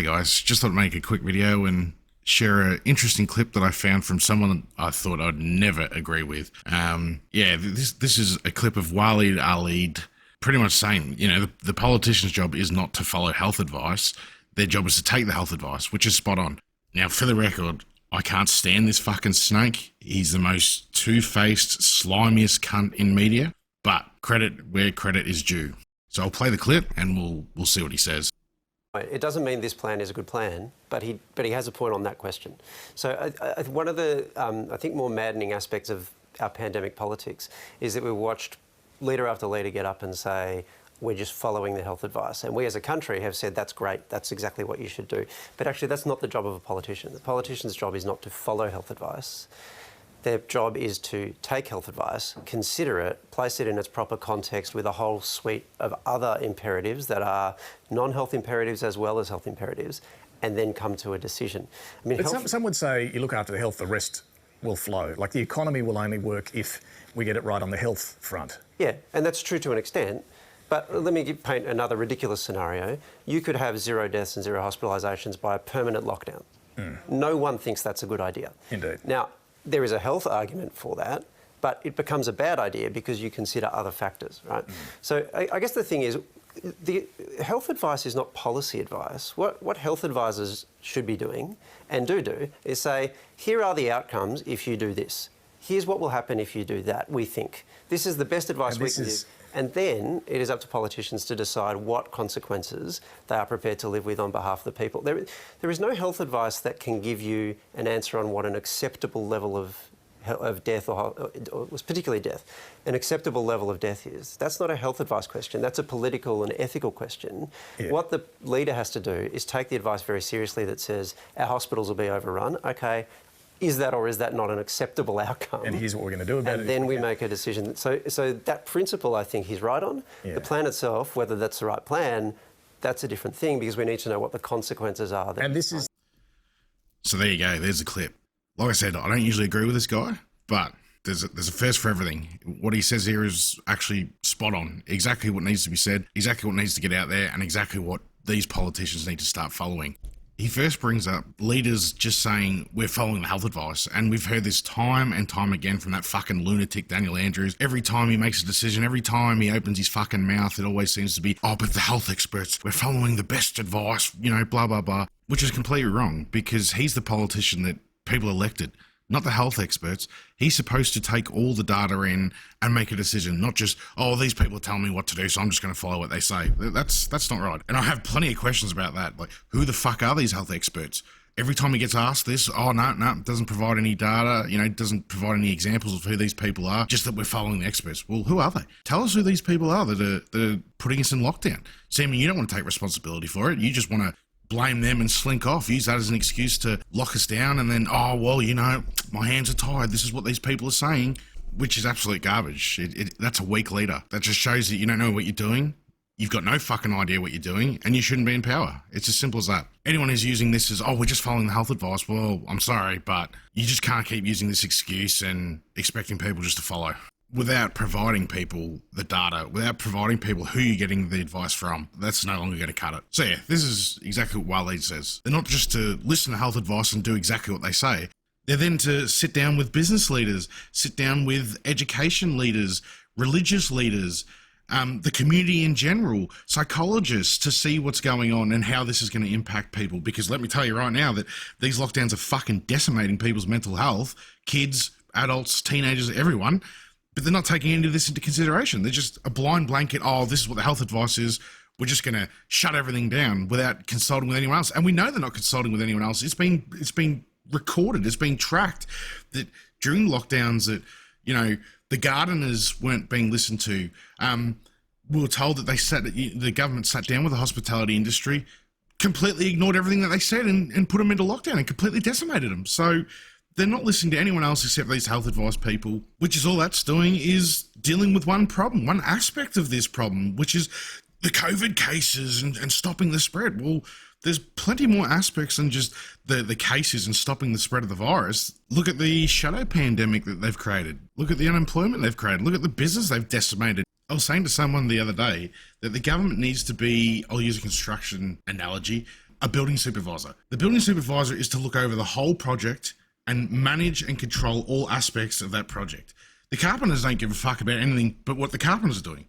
Hey guys, just thought I'd make a quick video and share an interesting clip that I found from someone I thought I'd never agree with. This is a clip of Waleed Aly pretty much saying, the politician's job is not to follow health advice. Their job is to take the health advice, which is spot on. Now, for the record, I can't stand this fucking snake. He's the most two-faced, slimiest cunt in media, but credit where credit is due. So I'll play the clip and we'll see what he says. It doesn't mean this plan is a good plan, but he has a point on that question. So one of the, I think, more maddening aspects of our pandemic politics is that we watched leader after leader get up and say, we're just following the health advice. And we as a country have said, that's great, that's exactly what you should do. But actually, that's not the job of a politician. The politician's job is not to follow health advice. Their job is to take health advice, consider it, place it in its proper context with a whole suite of other imperatives that are non-health imperatives as well as health imperatives, and then come to a decision. I mean, some would say you look after the health, the rest will flow. Like the economy will only work if we get it right on the health front. Yeah, and that's true to an extent. But let me paint another ridiculous scenario. You could have 0 deaths and 0 hospitalisations by a permanent lockdown. No one thinks that's a good idea. Indeed. Now, there is a health argument for that, but it becomes a bad idea because you consider other factors, right? So I guess the thing is, the health advice is not policy advice. What health advisors should be doing, and do, is say, here are the outcomes if you do this. Here's what will happen if you do that, we think. This is the best advice we can give. And then it is up to politicians to decide what consequences they are prepared to live with on behalf of the people. There is no health advice that can give you an answer on what an acceptable level of death, or particularly death, an acceptable level of death is. That's not a health advice question. That's a political and ethical question. Yeah. What the leader has to do is take the advice very seriously that says our hospitals will be overrun. Okay. Is that or is that not an acceptable outcome? And here's what we're going to do about it. And then we make a decision. So that principle, I think he's right on. Yeah. The plan itself, whether that's the right plan, that's a different thing because we need to know what the consequences are. And this is... So there you go. There's a clip. Like I said, I don't usually agree with this guy, but there's a first for everything. What he says here is actually spot on. Exactly what needs to be said, exactly what needs to get out there, and exactly what these politicians need to start following. He first brings up leaders just saying we're following the health advice, and we've heard this time and time again from that fucking lunatic Daniel Andrews. Every time he makes a decision, every time he opens his fucking mouth, it always seems to be, oh, but the health experts, we're following the best advice, blah, blah, blah, which is completely wrong because he's the politician that people elected, not the health experts. He's supposed to take all the data in and make a decision, not just, oh, these people are telling me what to do, so I'm just going to follow what they say. That's not right. And I have plenty of questions about that. Like, who the fuck are these health experts? Every time he gets asked this, oh, no, doesn't provide any data, doesn't provide any examples of who these people are, just that we're following the experts. Well, who are they? Tell us who these people are that are putting us in lockdown. See, you don't want to take responsibility for it. You just want to blame them and slink off, use that as an excuse to lock us down and then, oh, well, my hands are tied. This is what these people are saying, which is absolute garbage. That's a weak leader. That just shows that you don't know what you're doing. You've got no fucking idea what you're doing and you shouldn't be in power. It's as simple as that. Anyone who's using this as, oh, we're just following the health advice. Well, I'm sorry, but you just can't keep using this excuse and expecting people just to follow. Without providing people the data, without providing people who you're getting the advice from, that's no longer going to cut it. So yeah, this is exactly what Waleed says. They're not just to listen to health advice and do exactly what they say. They're then to sit down with business leaders, sit down with education leaders, religious leaders, the community in general, psychologists, to see what's going on and how this is going to impact people. Because let me tell you right now that these lockdowns are fucking decimating people's mental health, kids, adults, teenagers, everyone. But they're not taking any of this into consideration. They're just a blind blanket, oh, this is what the health advice is. We're just going to shut everything down without consulting with anyone else. And we know they're not consulting with anyone else. It's been recorded. It's been tracked that during lockdowns that, the gardeners weren't being listened to. We were told that the government sat down with the hospitality industry, completely ignored everything that they said and put them into lockdown and completely decimated them. So they're not listening to anyone else except these health advice people, which is all that's doing is dealing with one problem, one aspect of this problem, which is the COVID cases and stopping the spread. Well, there's plenty more aspects than just the cases and stopping the spread of the virus. Look at the shadow pandemic that they've created. Look at the unemployment they've created. Look at the business they've decimated. I was saying to someone the other day that the government needs to be, I'll use a construction analogy, a building supervisor. The building supervisor is to look over the whole project and manage and control all aspects of that project. The carpenters don't give a fuck about anything but what the carpenters are doing.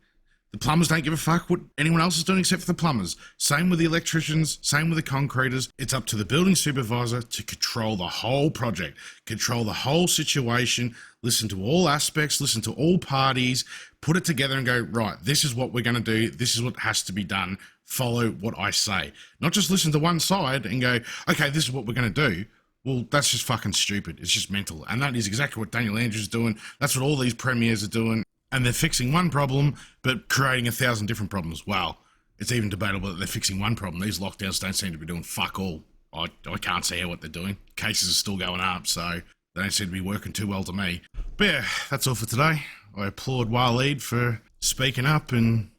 The plumbers don't give a fuck what anyone else is doing except for the plumbers. Same with the electricians, same with the concreters. It's up to the building supervisor to control the whole project, control the whole situation, listen to all aspects, listen to all parties, put it together and go, right, this is what we're going to do. This is what has to be done. Follow what I say. Not just listen to one side and go, okay, this is what we're going to do. Well, that's just fucking stupid. It's just mental. And that is exactly what Daniel Andrews is doing. That's what all these premiers are doing. And they're fixing one problem, but creating 1,000 different problems. Wow. It's even debatable that they're fixing one problem. These lockdowns don't seem to be doing fuck all. I can't see what they're doing. Cases are still going up, so they don't seem to be working too well to me. But yeah, that's all for today. I applaud Waleed for speaking up and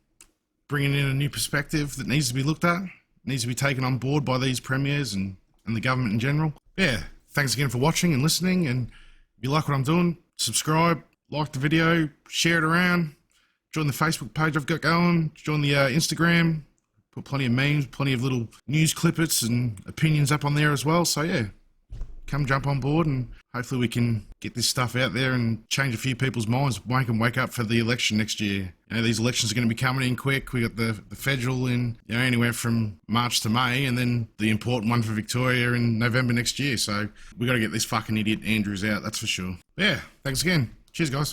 bringing in a new perspective that needs to be looked at, needs to be taken on board by these premiers and the government in general. Yeah, thanks again for watching and listening, and if you like what I'm doing, subscribe, like the video, share it around, join the Facebook page I've got going, join the Instagram, put plenty of memes, plenty of little news clippets and opinions up on there as well. So yeah, come jump on board and hopefully we can get this stuff out there and change a few people's minds, make them wake up for the election next year. You know, these elections are going to be coming in quick. We got the federal in, you know, anywhere from March to May, and then the important one for Victoria in November next year. So we got to get this fucking idiot Andrews out, that's for sure. Yeah, thanks again. Cheers, guys.